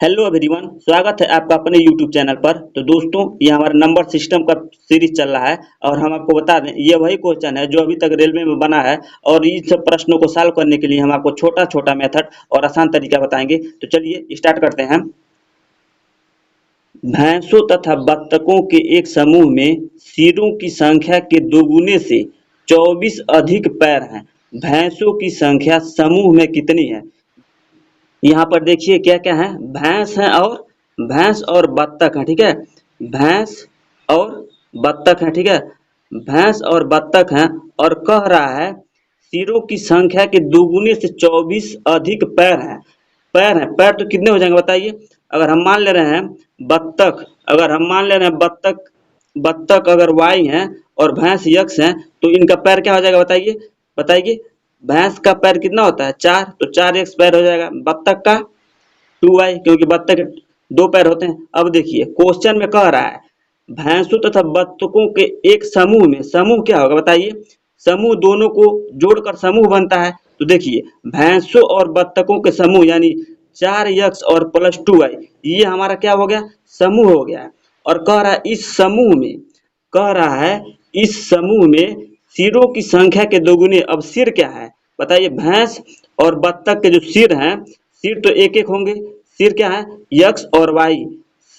Hello everyone, स्वागत है आपका अपने यूट्यूब चैनल पर। तो दोस्तों, ये हमारा नंबर सिस्टम का सीरीज चल रहा है और हम आपको बता दें, ये वही क्वेश्चन है जो अभी तक रेलवे में बना है। और इन सब प्रश्नों को सॉल्व करने के लिए हम आपको छोटा छोटा मेथड और आसान तरीका बताएंगे। तो चलिए स्टार्ट करते हैं। भैंसों तथा बत्तखों के एक समूह में सिरों की संख्या के दोगुने से 24 अधिक पैर हैं। भैंसों की संख्या समूह में कितनी है? यहाँ पर देखिए क्या क्या है। भैंस और बत्तख है, ठीक है। भैंस और बत्तख है, ठीक है। भैंस और बत्तख हैं और कह रहा है सिरों की संख्या के दोगुने से 24 अधिक पैर हैं। पैर तो कितने हो जाएंगे बताइए। अगर हम मान ले रहे हैं बत्तख अगर हम मान ले रहे हैं बत्तख बत्तख अगर वाई है और भैंस यक्स है, तो इनका पैर क्या हो जाएगा बताइए। बताइए, भैंस का पैर कितना होता है? 4, तो 4 एक्स पैर हो जाएगा। बत्तख का 2y, क्योंकि बत्तख के 2 पैर होते हैं। अब देखिए क्वेश्चन में कह रहा है भैंसों तथा बत्तखों के एक समूह में, समूह क्या होगा बताइए। समूह दोनों को जोड़कर समूह बनता है। तो देखिए भैंसों और बत्तखों के समूह यानी 4 यक्स और प्लस 2y, ये हमारा क्या हो गया? समूह हो गया। और कह रहा है इस समूह में सिरों की संख्या के दोगुने। अब सिर क्या है बताइए। भैंस और बत्तख के जो सिर हैं, सिर तो एक एक होंगे। सिर क्या है? यक्स और वाई।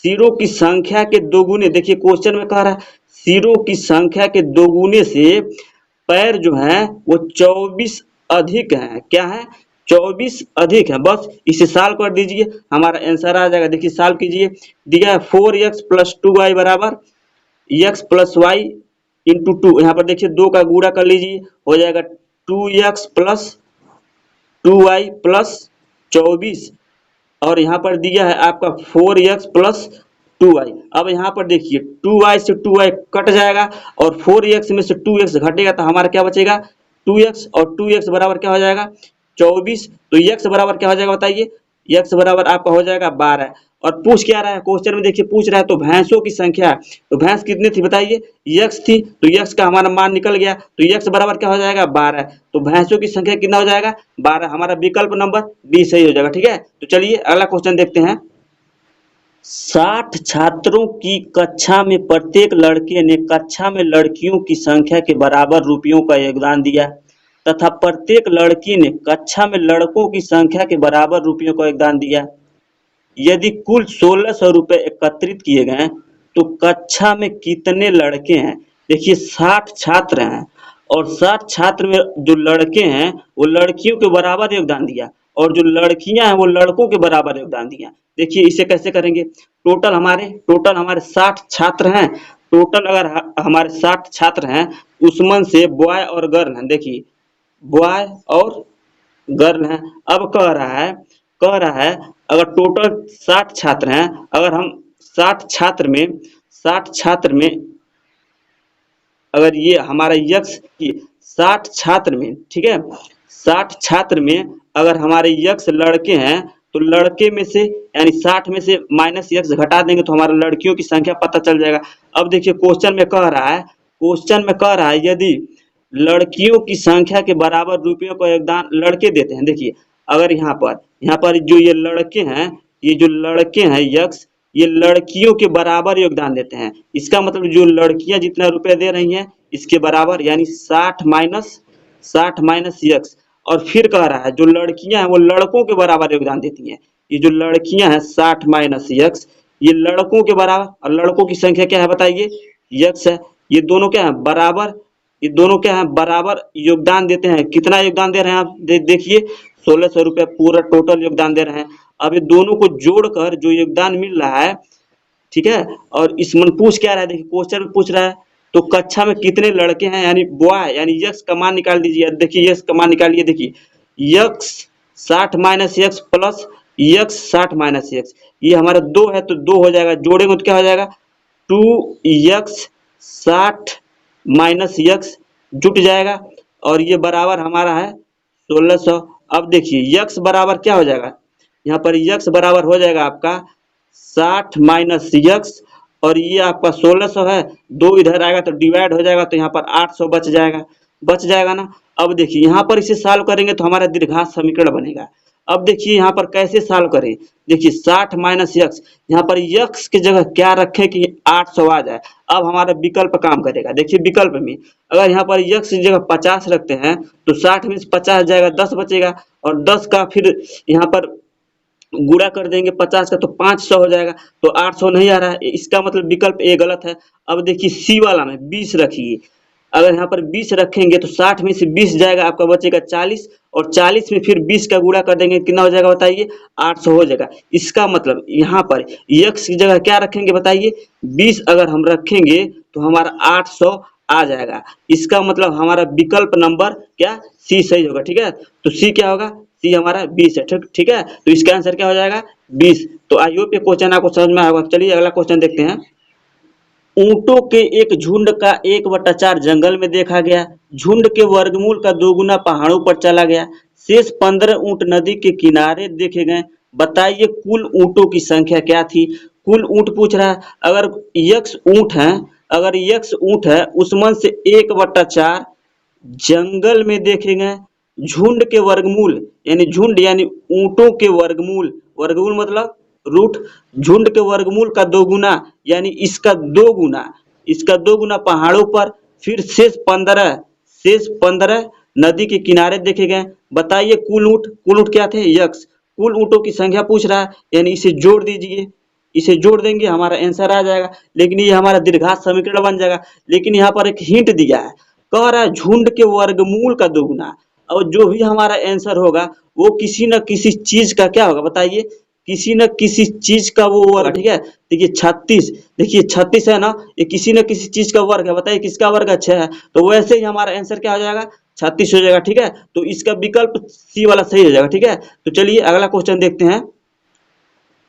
सिरों की संख्या के दोगुने, देखिए क्वेश्चन में कह रहा है सिरों की संख्या के दोगुने से पैर जो है वो 24 अधिक है। क्या है? 24 अधिक है। बस इसे सॉल्व कर दीजिए, हमारा आंसर आ जाएगा। देखिए सॉल्व कीजिए। दिया है 4x प्लस 2y बराबर x प्लस वाई इंटू 2। यहाँ पर देखिए 2 का गुणा कर लीजिए, हो जाएगा 2x प्लस 2y प्लस 24। और यहाँ पर दिया है आपका 4x प्लस 2y। अब यहाँ पर देखिए 2y से 2y कट जाएगा और 4x में से 2x घटेगा, तो हमारा क्या बचेगा? 2x। और 2x बराबर क्या हो जाएगा? 24। तो x बराबर क्या हो जाएगा बताइए। x बराबर आपका हो जाएगा 12। और पूछ क्या रहा है क्वेश्चन में, देखिए पूछ रहा है तो भैंसों की संख्या। तो भैंस कितनी थी बताइए? x थी, तो x का हमारा मान निकल गया। तो x बराबर क्या हो जाएगा? 12। तो भैंसों की संख्या कितना हो जाएगा? 12। हमारा विकल्प नंबर डी सही हो जाएगा, ठीक है। तो चलिए अगला क्वेश्चन देखते हैं। 60 छात्रों की कक्षा में प्रत्येक लड़के ने कक्षा में लड़कियों की संख्या के बराबर रुपयों का योगदान दिया तथा प्रत्येक लड़की ने कक्षा में लड़कों की संख्या के बराबर रुपयों का योगदान दिया। यदि कुल 1600 रुपये एकत्रित किए गए तो कक्षा में कितने लड़के हैं? देखिए 60 छात्र हैं और 60 छात्र में जो लड़के हैं वो लड़कियों के बराबर योगदान दिया और जो लड़कियां हैं वो लड़कों के बराबर योगदान दिया। देखिए इसे कैसे करेंगे। टोटल हमारे 60 छात्र हैं। टोटल अगर हमारे 60 छात्र हैं, उसमें से बॉय और गर्ल हैं। देखिए बॉय और गर्ल हैं। अब कह रहा है अगर टोटल 60 छात्र हैं, अगर हम 60 छात्र में अगर ये हमारा यक्स की 60 छात्र में, ठीक है, 60 छात्र में अगर हमारे यक्स लड़के हैं, तो लड़के में से यानी 60 में से माइनस यक्स घटा देंगे तो हमारा लड़कियों की संख्या पता चल जाएगा। अब देखिए क्वेश्चन में कह रहा है यदि लड़कियों की संख्या के बराबर रुपयों का योगदान लड़के देते हैं। देखिए अगर यहाँ पर जो ये लड़के हैं यक्स, ये लड़कियों के बराबर योगदान देते हैं। इसका मतलब जो लड़कियां जितना रुपए दे रही हैं इसके बराबर, यानी 60 माइनस यक्स। और फिर कह रहा है जो लड़कियां हैं वो लड़कों के बराबर योगदान देती हैं। ये जो लड़कियां हैं 60 माइनस यक्स, ये लड़कों के बराबर, और लड़कों की संख्या क्या है बताइए? यक्स है। ये दोनों क्या है? बराबर योगदान देते हैं। कितना योगदान दे रहे हैं आप देखिए 1600 रुपये पूरा टोटल योगदान दे रहे हैं। अब ये दोनों को जोड़कर जो योगदान मिल रहा है, ठीक है। और इसमें पूछ क्या रहा है, देखिए क्वेश्चन में पूछ रहा है तो कक्षा में कितने लड़के हैं यानी बॉय, यानी यक्स का मान निकाल दीजिए। देखिए यक्स का मान निकालिए। देखिए x 60 minus x plus x 60 minus x, ये हमारा 2 है तो 2 हो जाएगा। जोड़ेंगे तो क्या हो जाएगा? 2x 60 माइनस यक्स जुट जाएगा और ये बराबर हमारा है 1600। अब देखिए यक्स बराबर क्या हो जाएगा? यहाँ पर यक्स बराबर हो जाएगा आपका 60 माइनस यक्स और ये आपका 1600 है। 2 इधर आएगा तो डिवाइड हो जाएगा, तो यहाँ पर 800 बच जाएगा ना। अब देखिए यहाँ पर इसे सॉल्व करेंगे तो हमारा दीर्घांश समीकरण बनेगा। अब देखिए यहाँ पर कैसे सॉल्व करें। देखिए 60 माइनस यक्स, यहाँ पर यक्स की जगह क्या रखें कि 800 आ जाए। अब हमारा विकल्प काम करेगा। देखिए विकल्प में अगर यहाँ पर यक्स की जगह 50 रखते हैं तो 60 में से 50 जाएगा, 10 बचेगा, और 10 का फिर यहाँ पर गुणा कर देंगे 50 का तो 500 हो जाएगा। तो 800 नहीं आ रहा है, इसका मतलब विकल्प ए गलत है। अब देखिए सी वाला में 20 रखिए। अगर यहाँ पर 20 रखेंगे तो 60 में से 20 जाएगा, आपका बचेगा 40, और 40 में फिर 20 का गुणा कर देंगे, कितना हो जाएगा बताइए, 800 हो जाएगा। इसका मतलब यहाँ पर यक्स की जगह क्या रखेंगे बताइए, 20 अगर हम रखेंगे तो हमारा 800 आ जाएगा। इसका मतलब हमारा विकल्प नंबर क्या, सी सही होगा। ठीक है, तो सी क्या होगा, सी हमारा 20 है। ठीक है, तो इसका आंसर क्या हो जाएगा, 20। तो आई होप ये क्वेश्चन आपको समझ में आएगा। चलिए अगला क्वेश्चन देखते हैं। ऊंटों के एक झुंड का 1/4 जंगल में देखा गया। झुंड के वर्गमूल का 2 गुना पहाड़ों पर चला गया। शेष 15 ऊंट नदी के किनारे देखे गए। बताइए कुल ऊंटों की संख्या क्या थी। कुल ऊंट पूछ रहा है। अगर यक्स ऊंट है, अगर यक्स ऊंट है उसमें से 1/4 जंगल में देखे गए। झुंड के वर्गमूल यानी झुंड यानी ऊंटों के वर्गमूल, वर्गमूल मतलब रूट, झुंड के वर्गमूल का 2 गुना यानी इसका 2 गुना, इसका 2 गुना पहाड़ों पर, फिर शेष 15 नदी के किनारे देखे गए। बताइए कुल ऊंट, कुल ऊंट क्या थे, यक्स। कुल ऊंटों की संख्या पूछ रहा है, यानी इसे जोड़ दीजिए, इसे जोड़ देंगे हमारा आंसर आ जाएगा। लेकिन ये हमारा दीर्घात समीकरण बन जाएगा। लेकिन यहाँ पर एक हिंट दिया है, कह रहा है झुंड के वर्गमूल का 2 गुना। और जो भी हमारा आंसर होगा वो किसी न किसी चीज का क्या होगा बताइए, किसी न किसी चीज का वो वर्ग। ठीक है, देखिए 36, देखिए 36 है ना, ये किसी न किसी चीज का वर्ग है। बताइए किसका वर्ग है, 6 है। तो वैसे ही हमारा आंसर क्या हो जाएगा, 36 हो जाएगा। ठीक है, तो इसका विकल्प सी वाला सही हो जाएगा। ठीक है, तो चलिए अगला क्वेश्चन देखते हैं।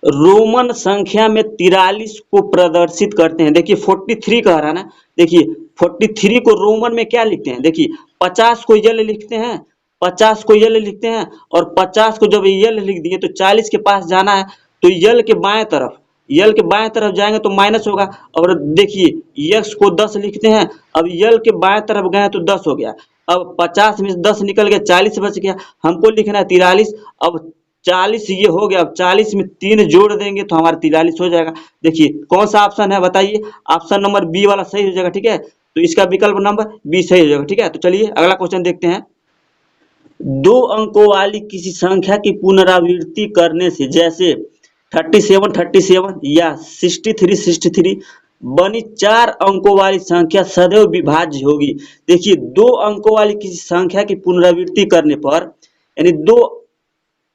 रोमन संख्या में 43 को प्रदर्शित करते हैं। देखिए 43 कह रहा है ना, देखिए 43 को रोमन में क्या लिखते हैं, देखिए 50 को यल लिखते हैं, 50 को यल लिखते हैं, और 50 को जब यल लिख दिए तो 40 के पास जाना है, तो यल के बाएं तरफ, यल के बाएं तरफ जाएंगे तो माइनस होगा। और देखिए यक्स को 10 लिखते हैं, अब यल के बाएं तरफ गए तो 10 हो गया। अब 50 में से 10 निकल गया, 40 बच गया, हमको लिखना है 43। अब 40 ये हो गया, अब 40 में 3 जोड़ देंगे तो हमारा 43 हो जाएगा। देखिए कौन सा ऑप्शन है बताइए, ऑप्शन नंबर बी वाला सही हो जाएगा। ठीक है, तो इसका विकल्प नंबर बी सही हो जाएगा। ठीक है, तो चलिए अगला क्वेश्चन देखते हैं। 2 अंकों वाली किसी संख्या की पुनरावृत्ति करने से, जैसे 37 या 63 बनी 4 अंकों वाली संख्या सदैव विभाज्य होगी। देखिए 2 अंकों वाली किसी संख्या की पुनरावृत्ति करने पर, यानी 2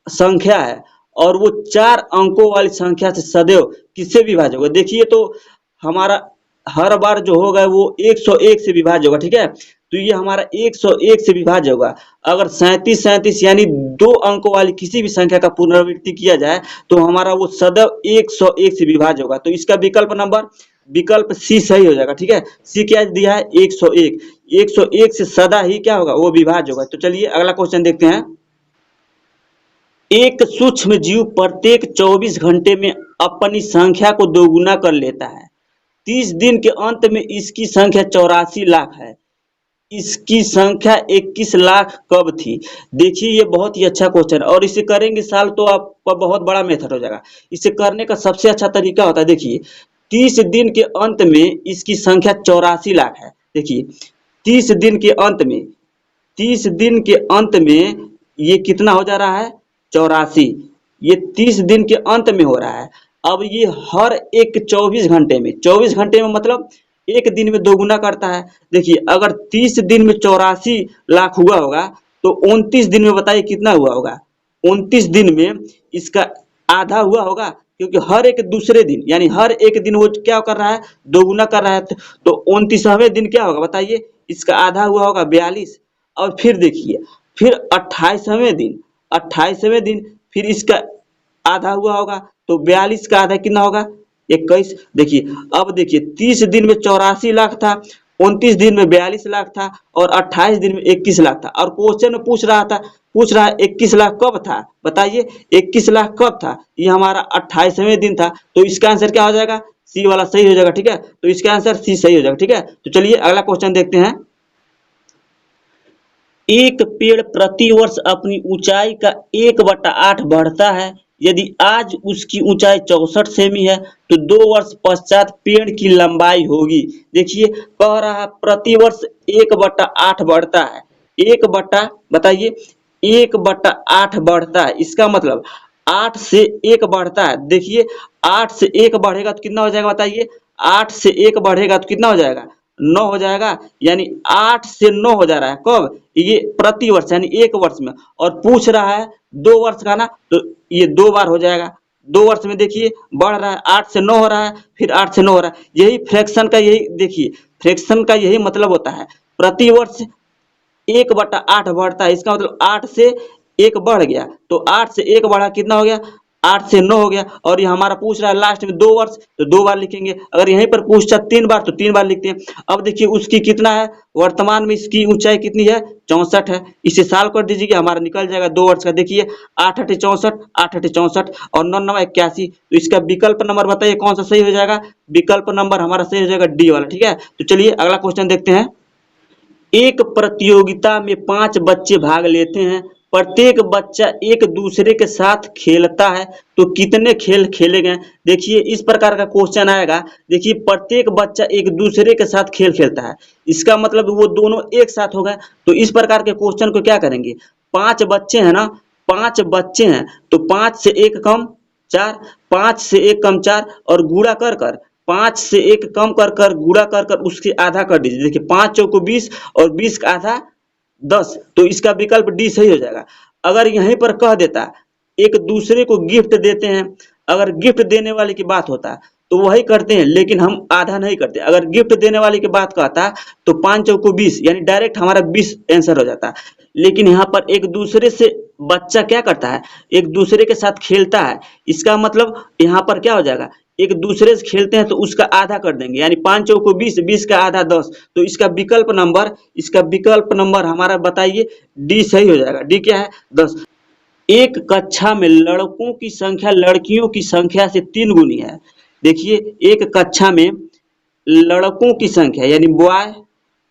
संख्या है और वो 4 अंकों वाली संख्या से सदैव किससे विभाज्य होगा। देखिए तो हमारा हर बार जो होगा वो 101 से विभाज्य होगा। ठीक है, तो ये हमारा 101 से विभाज्य होगा। अगर 37 यानी 2 अंकों वाली किसी भी संख्या का पुनरावृत्ति किया जाए तो हमारा वो सदैव 101 से विभाज्य होगा। तो इसका विकल्प नंबर, विकल्प सी सही हो जाएगा। ठीक है, सी क्या दिया है, 101, 101 से सदा ही क्या होगा, वो विभाज्य होगा। तो चलिए अगला क्वेश्चन देखते हैं। एक सूक्ष्म जीव प्रत्येक 24 घंटे में अपनी संख्या को दोगुना कर लेता है। 30 दिन के अंत में इसकी संख्या 84 लाख है। इसकी संख्या 21 लाख कब थी। देखिए ये बहुत ही अच्छा क्वेश्चन है, और इसे करेंगे साल तो आपका बहुत बड़ा मेथड हो जाएगा। इसे करने का सबसे अच्छा तरीका होता है, देखिए 30 दिन के अंत में इसकी संख्या 84 लाख है। देखिए 30 दिन के अंत में, 30 दिन के अंत में ये कितना हो जा रहा है, 84। ये 30 दिन के अंत में हो रहा है। अब ये हर एक 24 घंटे में, 24 घंटे में मतलब एक दिन में दोगुना करता है। देखिए अगर 30 दिन में 84 लाख हुआ होगा तो 29 दिन में बताइए कितना हुआ होगा। 29 दिन में इसका आधा हुआ होगा, क्योंकि हर एक दूसरे दिन यानी हर एक दिन वो क्या कर रहा है, दोगुना कर रहा है। तो 29वें दिन क्या होगा बताइए, इसका आधा हुआ होगा 42। और फिर देखिए फिर 28वें दिन, 28वें दिन फिर इसका आधा हुआ होगा, तो 42 का आधा कितना होगा, 21। देखिए अब देखिए 30 दिन में 84 लाख था, 29 दिन में 42 लाख था, और 28 दिन में 21 लाख था। और क्वेश्चन में पूछ रहा था, पूछ रहा है 21 लाख कब था, बताइए 21 लाख कब था। ये हमारा 28वें दिन था। तो इसका आंसर क्या हो जाएगा, सी वाला सही हो जाएगा। ठीक है, तो इसका आंसर सी सही हो जाएगा। ठीक है, तो चलिए अगला क्वेश्चन देखते हैं। एक पेड़ प्रति वर्ष अपनी ऊंचाई का 1/8 बढ़ता है। यदि आज उसकी ऊंचाई 64 सेमी है तो 2 वर्ष पश्चात पेड़ की लंबाई होगी। देखिए कह रहा है प्रति वर्ष 1/8 बढ़ता है। एक बटा बताइए 1/8 बढ़ता है, इसका मतलब 8 से 1 बढ़ता है। देखिए 8 से 1 बढ़ेगा तो कितना हो जाएगा बताइए, 8 से 1 बढ़ेगा तो कितना हो जाएगा, 9 हो जाएगा। यानी 8 से 9 हो जा रहा है कब, ये प्रति वर्ष यानी 1 वर्ष में। और पूछ रहा है 2 वर्ष का ना, तो ये 2 बार हो जाएगा। 2 वर्ष में देखिए बढ़ रहा है, 8 से 9 हो रहा है, फिर 8 से 9 हो रहा है। यही फ्रैक्शन का यही देखिए, फ्रैक्शन का यही मतलब होता है, प्रति वर्ष 1/8 बढ़ता है। इसका मतलब 8 से 1 बढ़ गया, तो 8 से 1 बढ़ा कितना हो गया, 8 से 9 हो गया। और ये हमारा पूछ रहा है लास्ट में 2 वर्ष, तो 2 बार लिखेंगे। अगर यहीं पर पूछता 3 बार तो 3 बार लिखते हैं। अब देखिए उसकी कितना है, वर्तमान में इसकी ऊंचाई कितनी है, 64 है। इसे साल कर दीजिएगा, हमारा निकल जाएगा 2 वर्ष का। देखिए 8 8 64, 8 8 64 और 9 9 81। तो इसका विकल्प नंबर बताइए कौन सा सही हो जाएगा। विकल्प नंबर हमारा सही हो जाएगा डी वाला। ठीक है, तो चलिए अगला क्वेश्चन देखते हैं। एक प्रतियोगिता में 5 बच्चे भाग लेते हैं। प्रत्येक बच्चा एक दूसरे के साथ खेलता है, तो कितने खेल खेले गए। देखिए इस प्रकार का क्वेश्चन आएगा। देखिए प्रत्येक बच्चा एक दूसरे के साथ खेल खेलता है, इसका मतलब वो दोनों एक साथ हो गए। तो इस प्रकार के क्वेश्चन को क्या करेंगे, 5 बच्चे हैं ना, 5 बच्चे हैं तो 5 से 1 कम 4, 5 से 1 कम 4 और गुणा कर कर 5 से 1 कम कर कर गुणा कर कर उसके आधा कर दीजिए। देखिए 5 चौको 20 और 20 का आधा 10, तो इसका विकल्प डी सही हो जाएगा। अगर यहीं पर कह देता एक दूसरे को गिफ्ट देते हैं, अगर गिफ्ट देने वाले की बात होता तो वही करते हैं, लेकिन हम आधा नहीं करते। अगर गिफ्ट देने वाले की बात कहता तो 5 चौको 20 यानी डायरेक्ट हमारा 20 आंसर हो जाता। लेकिन यहाँ पर एक दूसरे से बच्चा क्या करता है, एक दूसरे के साथ खेलता है। इसका मतलब यहाँ पर क्या हो जाएगा, एक दूसरे से खेलते हैं तो उसका आधा कर देंगे, यानी 5 चौको 20, 20 का आधा 10। तो इसका विकल्प नंबर हमारा बताइए, डी सही हो जाएगा। डी क्या है, 10। एक कक्षा में लड़कों की संख्या लड़कियों की संख्या से 3 गुनी है। देखिए एक कक्षा में लड़कों की संख्या यानी बॉय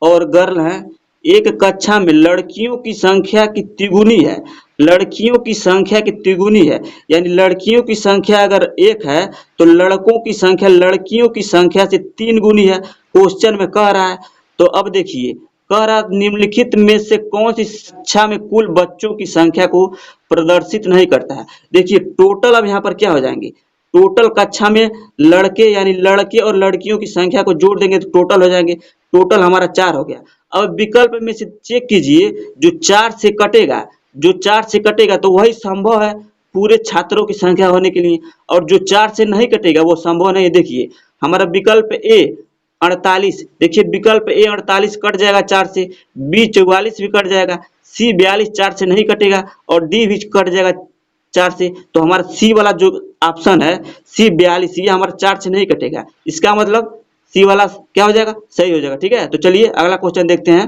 और गर्ल है, एक कक्षा में लड़कियों की संख्या की तिगुनी है। लड़कियों की संख्या की तिगुनी है, यानी लड़कियों की संख्या अगर 1 है तो लड़कों की संख्या लड़कियों की संख्या से 3 गुनी है, क्वेश्चन में कह रहा है। तो अब देखिए कह रहा निम्नलिखित में से कौन सी कक्षा में कुल बच्चों की संख्या को प्रदर्शित नहीं करता है। देखिए टोटल अब यहाँ पर क्या हो जाएंगे, टोटल कक्षा में लड़के यानी लड़के और लड़कियों की संख्या को जोड़ देंगे तो टोटल हो जाएंगे। टोटल हमारा 4 हो गया। अब विकल्प में से चेक कीजिए, जो 4 से कटेगा, जो 4 से कटेगा तो वही संभव है पूरे छात्रों की संख्या होने के लिए, और जो 4 से नहीं कटेगा वो संभव नहीं है। देखिए हमारा विकल्प ए 48, देखिए विकल्प ए 48 कट जाएगा 4 से, बी 44 भी कट जाएगा, सी 42 4 से नहीं कटेगा और डी भी कट जाएगा 4 से। तो हमारा सी वाला जो ऑप्शन है सी 42, ये हमारा 4 से नहीं कटेगा। इसका मतलब सी वाला क्या हो जाएगा, सही हो जाएगा। ठीक है, तो चलिए अगला क्वेश्चन देखते हैं।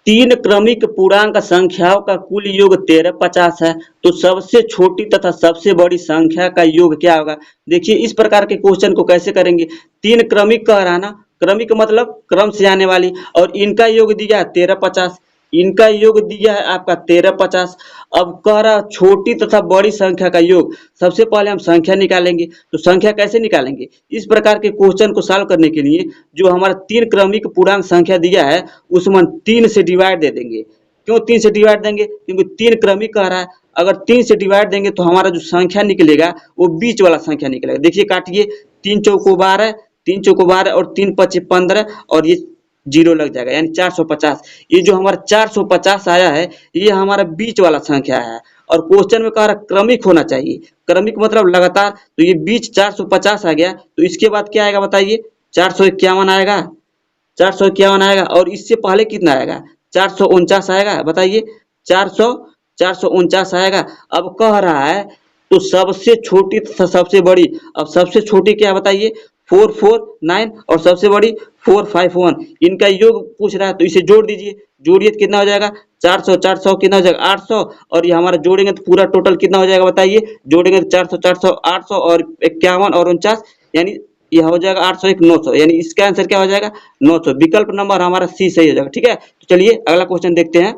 3 क्रमिक पूर्णांक संख्याओं का कुल योग 1350 है, तो सबसे छोटी तथा सबसे बड़ी संख्या का योग क्या होगा। देखिए इस प्रकार के क्वेश्चन को कैसे करेंगे, 3 क्रमिक कह रहा ना, क्रमिक मतलब क्रम से आने वाली, और इनका योग दिया है 1350, इनका योग दिया है आपका 1350। अब कह रहा छोटी तथा बड़ी संख्या का योग, सबसे पहले हम संख्या निकालेंगे। तो संख्या कैसे निकालेंगे, इस प्रकार के क्वेश्चन को सॉल्व करने के लिए जो हमारा 3 क्रमिक पूर्णांक संख्या दिया है उसमें हम 3 से डिवाइड दे देंगे। क्यों 3 से डिवाइड देंगे, क्योंकि 3 क्रमिक कह रहा है। अगर 3 से डिवाइड देंगे तो हमारा जो संख्या निकलेगा वो बीच वाला संख्या निकलेगा। देखिए काटिए, 3 चौको 12, 3 चौको 12 और 3 पचे 15 और ये जीरो लग जाएगा, यानी 450। ये जो हमारा 450 आया है ये हमारा बीच वाला संख्या है, और क्वेश्चन में कह रहा क्रमिक होना चाहिए। क्रमिक मतलब लगातार, तो ये बीच 450 आ गया। तो इसके बाद क्या आएगा बताइए, 451 आएगा, 451 आएगा। और इससे पहले कितना आएगा, 449 आएगा। बताइए 449 आएगा। अब कह रहा है तो सबसे छोटी तथा सबसे बड़ी, अब सबसे छोटी क्या बताइए, 449 और सबसे बड़ी 451, इनका योग पूछ रहा है तो इसे जोड़ दीजिए। जोड़िए तो कितना हो जाएगा, 400 400 कितना हो जाएगा 800, और ये हमारा जोड़ेंगे तो पूरा टोटल कितना हो जाएगा बताइए, जोड़ेंगे तो 400 400 800 और 51 और 49, यानी यह हो जाएगा 801 900, यानी इसका आंसर क्या हो जाएगा 900। विकल्प नंबर हमारा सी सही हो जाएगा। ठीक है, तो चलिए अगला क्वेश्चन देखते हैं।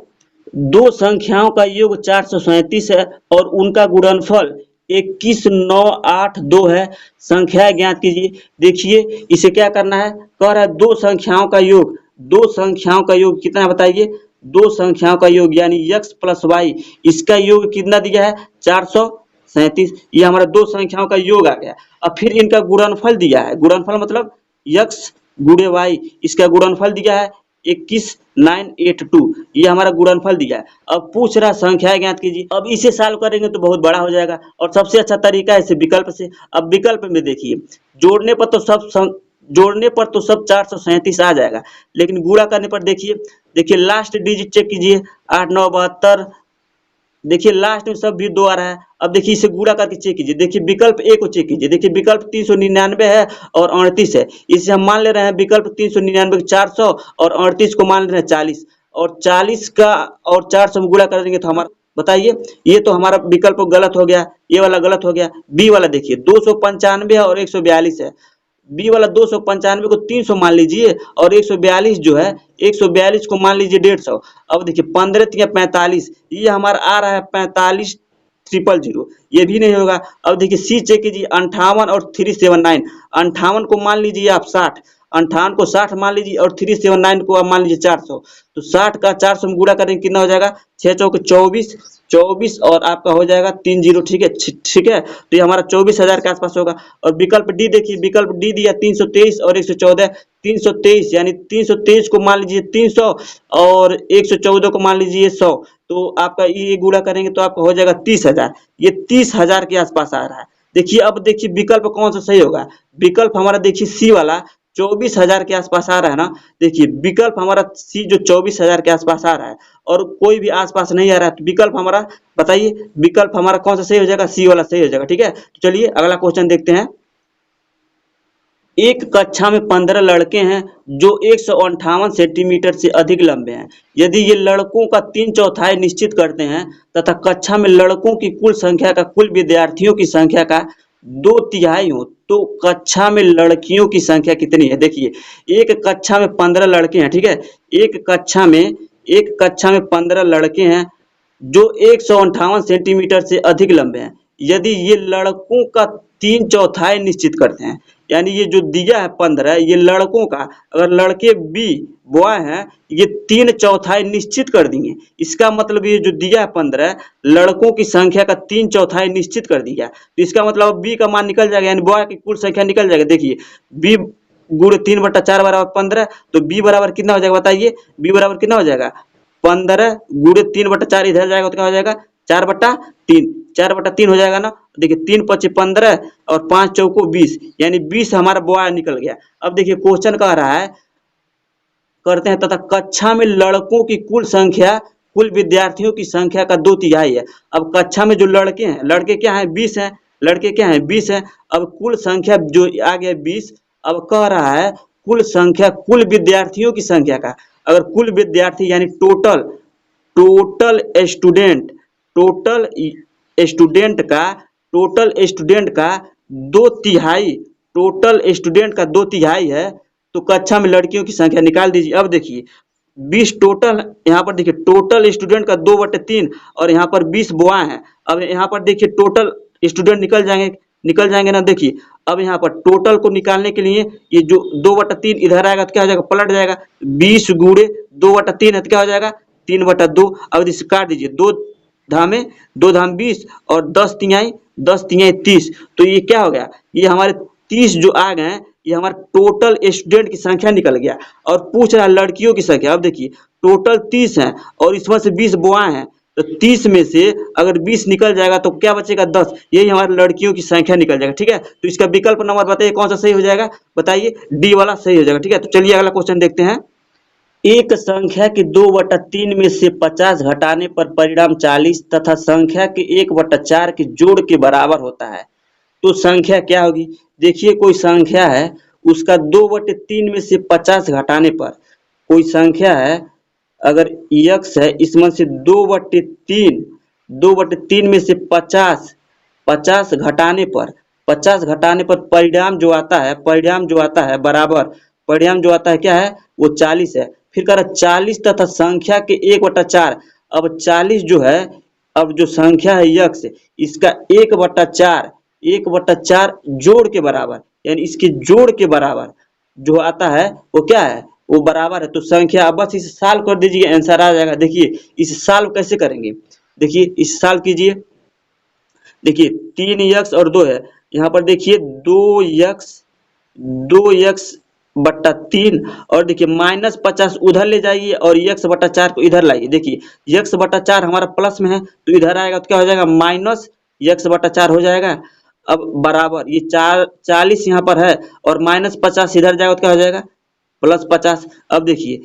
दो संख्याओं का योग 437 है और उनका गुणनफल 21,982 है। संख्याएं ज्ञात कीजिए। देखिए इसे क्या करना है, कह रहा है दो संख्याओं का योग, दो संख्याओं का योग कितना है बताइए, दो संख्याओं का योग यानी x प्लस वाई, इसका योग कितना दिया है 437, ये हमारा दो संख्याओं का योग आ गया। अब फिर इनका गुणनफल दिया है, गुणनफल मतलब x गुणे वाई, इसका गुणनफल दिया है 21,982, ये हमारा गुणनफल दिया है। अब पूछ रहा संख्या ज्ञात कीजिए। अब इसे सॉल्व करेंगे तो बहुत बड़ा हो जाएगा और सबसे अच्छा तरीका है इसे विकल्प से। अब विकल्प में देखिए जोड़ने पर तो जोड़ने पर तो सब 437 आ जाएगा, लेकिन गुणा करने पर देखिए लास्ट डिजिट चेक कीजिए 8 9 72, देखिए लास्ट में सब भी 2 आ रहा है। अब देखिए इसे गुणा करके चेक कीजिए, देखिए विकल्प ए को चेक कीजिए, देखिए विकल्प 399 है और 38 है, इसे हम मान ले रहे हैं विकल्प 399 को 400 और 38 को मान ले रहे हैं 40, और 40 का और 400 में गुणा कर देंगे तो हमारा बताइए, ये तो हमारा विकल्प गलत हो गया, ये वाला गलत हो गया। बी वाला देखिए 295 है और 142 है, बी वाला 295 को 300 मान लीजिए और 142 जो है 142 को मान लीजिए 150। अब देखिए 15 तिया 45, ये हमारा आ रहा है 45,000, ये भी नहीं होगा। अब देखिए सी चेक कीजिए 58 और 379, 58 को मान लीजिए आप 60, 58 को 60 मान लीजिए और 379 को आप मान लीजिए 400, तो 60 का 400 में गुणा करेंगे कितना हो जाएगा 6 चौके 24, 24 और आपका हो जाएगा 30। ठीक है, ठीक है, तो ये हमारा 24,000 के आसपास होगा। और विकल्प डी देखिए, विकल्प डी दिया 323 और 114, 323 यानी 323 को मान लीजिए 300 और 114 को मान लीजिए 100, तो आपका ये गुणा करेंगे तो आपका हो जाएगा 30,000, ये 30,000 के आसपास आ रहा है। देखिए अब देखिए विकल्प कौन सा सही होगा, विकल्प हमारा देखिए सी वाला 24,000 के आसपास आ रहा है ना। देखिए विकल्प हमारा सी जो 24,000 के आसपास आ रहा है और कोई भी आसपास नहीं आ रहा है, तो विकल्प हमारा बताइए, विकल्प हमारा कौन सा सही हो जाएगा, सी वाला सही हो जाएगा। ठीक है, तो चलिए अगला क्वेश्चन देखते हैं। एक कक्षा में 15 लड़के हैं जो 158 सेंटीमीटर से अधिक लंबे हैं। यदि ये लड़कों का 3/4 निश्चित करते हैं तथा कक्षा में लड़कों की कुल संख्या का कुल विद्यार्थियों की संख्या का 2/3 हो, तो कक्षा में लड़कियों की संख्या कितनी है। देखिए एक कक्षा में 15 लड़के हैं, ठीक है, एक कक्षा में 15 लड़के हैं जो 158 सेंटीमीटर से अधिक लंबे हैं। यदि ये लड़कों का 3/4 निश्चित करते हैं, यानी ये जो दिया है 15, ये लड़कों का, अगर लड़के बी बॉय हैं, ये 3/4 निश्चित कर दिए, इसका मतलब ये जो दिया है 15 लड़कों की संख्या का 3/4 निश्चित कर दिया, तो इसका मतलब बी का मान निकल जाएगा, यानी बॉय की कुल संख्या निकल जाएगा। देखिए बी गुणे 3/4 बराबर 15, तो बी बराबर कितना हो जाएगा बताइए, बी बराबर कितना हो जाएगा 15 गुणे 3/4, इधर जाएगा तो क्या हो जाएगा 4/3, 4/3 हो जाएगा ना। देखिए 3 पचे 15 और 5 चौको 20, यानी 20 हमारा बॉय निकल गया। अब देखिए क्वेश्चन कह रहा है, करते हैं तथा कक्षा में लड़कों की कुल संख्या कुल विद्यार्थियों की संख्या का 2/3 है। अब कक्षा में जो लड़के हैं, लड़के क्या है 20 हैं, लड़के क्या है 20 हैं। अब कुल संख्या जो आ गया 20, अब कह रहा है कुल संख्या कुल विद्यार्थियों की संख्या का, अगर कुल विद्यार्थी यानी टोटल स्टूडेंट, टोटल स्टूडेंट का 2/3, टोटल स्टूडेंट का 2/3 है, तो कक्षा में लड़कियों की संख्या निकाल दीजिए। अब देखिए 20 टोटल, यहाँ पर देखिए टोटल स्टूडेंट का 2/3 और यहाँ पर 20 बॉय हैं। अब यहाँ पर देखिए टोटल स्टूडेंट निकल जाएंगे ना। देखिए अब यहाँ पर टोटल को निकालने के लिए ये जो 2/3 इधर आएगा तो क्या हो जाएगा, पलट जाएगा, 20 गुणे 2/3 है तो क्या हो जाएगा 3/2। अब इसे काट दीजिए, 2 धाम 20 और 10 तिहाई 30, तो ये क्या हो गया, ये हमारे 30 जो आ गए हैं, ये हमारा टोटल स्टूडेंट की संख्या निकल गया। और पूछ रहा है लड़कियों की संख्या। अब देखिए टोटल 30 है और इसमें से 20 बॉय हैं, तो 30 में से अगर 20 निकल जाएगा तो क्या बचेगा 10, यही हमारी लड़कियों की संख्या निकल जाएगा। ठीक है, तो इसका विकल्प नंबर बताइए कौन सा सही हो जाएगा, बताइए डी वाला सही हो जाएगा। ठीक है, तो चलिए अगला क्वेश्चन देखते हैं। एक संख्या के 2/3 में से 50 घटाने पर परिणाम 40 तथा संख्या के 1/4 के जोड़ के बराबर होता है, तो संख्या क्या होगी। देखिए कोई संख्या है, उसका 2/3 में से 50 घटाने पर, कोई संख्या है अगर x है, इसमें से 2/3 में से 50 घटाने पर 50 घटाने पर परिणाम जो आता है बराबर, परिणाम जो आता है क्या है, वो 40 है। फिर कह रहा 40 तथा संख्या के 1/4। अब 40 जो है, अब जो संख्या है यक्स, इसका 1/4 जोड़ के बराबर, यानी इसके जोड़ के बराबर जो आता है वो क्या है, वो बराबर है। तो संख्या, अब बस इसे सॉल्व कर दीजिए, आंसर आ जाएगा। देखिए इसे सॉल्व कैसे करेंगे, देखिए इसे सॉल्व कीजिए। देखिए 3x और 2 है, यहाँ पर देखिए 2x/3, और देखिए -50 उधर ले जाइए और x/4 को इधर लाइए। देखिए x/4 हमारा प्लस में है तो इधर आएगा तो क्या हो जाएगा, -x/4 हो जाएगा। अब बराबर ये 40 यहाँ पर है और -50 इधर जाएगा तो क्या हो जाएगा, +50। अब देखिए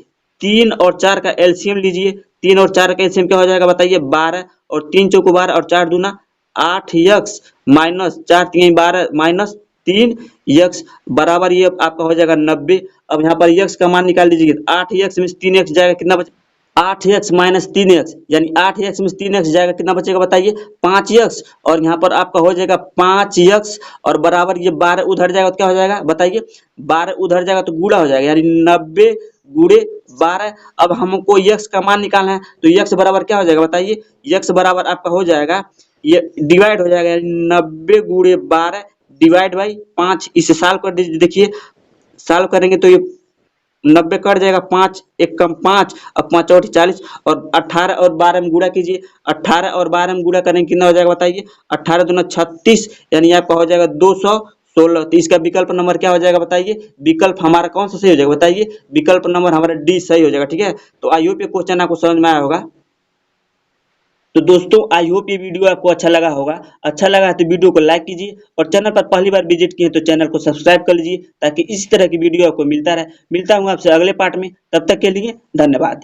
3 और 4 का एलसीएम लीजिए, 3 और 4 का एलसीएम क्या हो जाएगा बताइए, 12, और 3 चौको 12 और 4 दूना 8x माइनस 4 3 12 माइनस 3x बराबर ये आपका हो जाएगा 90। अब यहाँ पर x का मान निकाल दीजिए, 8x में 3x जाएगा, कितना बचे, 8x माइनस 3x, यानी 8x में 3x जाएगा, कितना बचेगा बताइए, 5x। और यहाँ पर आपका हो जाएगा 5x और बराबर ये 12 उधर जाएगा तो क्या हो जाएगा बताइए, 12 उधर जाएगा तो गुणा हो जाएगा, यानी 90 गुणे 12। अब हमको x का मान निकालना है तो x बराबर क्या हो जाएगा बताइए, x बराबर आपका हो जाएगा, ये डिवाइड हो जाएगा, यानी 90 गुणे 12 डिवाइड बाई 5। इसे सॉल्व कर दीजिए। देखिए सॉल्व करेंगे तो ये 90 कट जाएगा, 5 एक कम 5, अब 5 और 40, और 18 और 12 में गुणा कीजिए, 18 और 12 में गुणा करेंगे कितना हो जाएगा बताइए, 18 दूना 36, यानी आपका हो जाएगा 216। तो इसका विकल्प नंबर क्या हो जाएगा बताइए, विकल्प हमारा कौन सा सही हो जाएगा बताइए, विकल्प नंबर हमारा डी सही हो जाएगा। ठीक है, तो आई होप ये क्वेश्चन आपको समझ में आया होगा। तो दोस्तों आई होप ये वीडियो आपको अच्छा लगा होगा। अच्छा लगा है तो वीडियो को लाइक कीजिए, और चैनल पर पहली बार विजिट किए तो चैनल को सब्सक्राइब कर लीजिए, ताकि इसी तरह की वीडियो आपको मिलता रहे। मिलता हूँ आपसे अगले पार्ट में, तब तक के लिए धन्यवाद।